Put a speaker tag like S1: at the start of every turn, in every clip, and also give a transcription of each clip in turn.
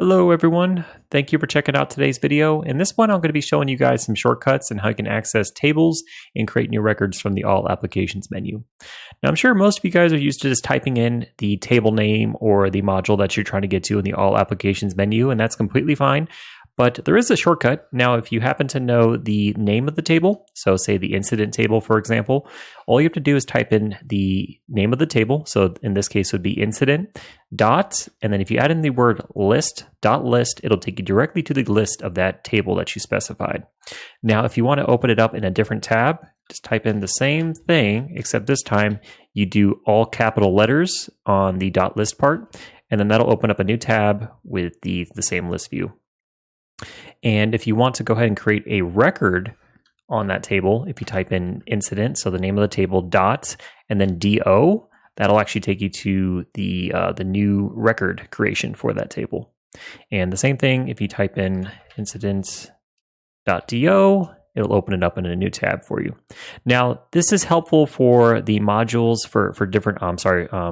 S1: Hello everyone, thank you for checking out today's video. In this one I'm going to be showing you guys some shortcuts and how you can access tables and create new records from the All Applications menu. Now I'm sure most of you guys are used to just typing in the table name or the module that you're trying to get to in the All Applications menu, and that's completely fine. But there is a shortcut. Now, if you happen to know the name of the table, so say the incident table, for example, all you have to do is type in the name of the table. So in this case, it would be incident dot, and then if you add in the word list, dot list, it'll take you directly to the list of that table that you specified. Now, if you want to open it up in a different tab, just type in the same thing, except this time you do all capital letters on the dot list part, and then that'll open up a new tab with the same list view. And if you want to go ahead and create a record on that table, if you type in incident, so the name of the table dot, and then DO, that'll actually take you to the new record creation for that table. And the same thing, if you type in incident.do, it'll open it up in a new tab for you. Now, this is helpful for the modules for different,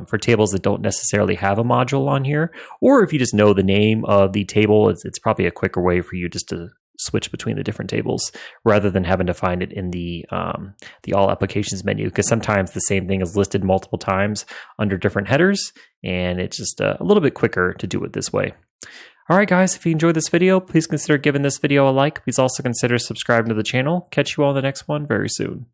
S1: for tables that don't necessarily have a module on here, or if you just know the name of the table, it's probably a quicker way for you just to switch between the different tables rather than having to find it in the All Applications menu, because sometimes the same thing is listed multiple times under different headers, and it's just a little bit quicker to do it this way. Alright guys, if you enjoyed this video, please consider giving this video a like. Please also consider subscribing to the channel. Catch you all in the next one very soon.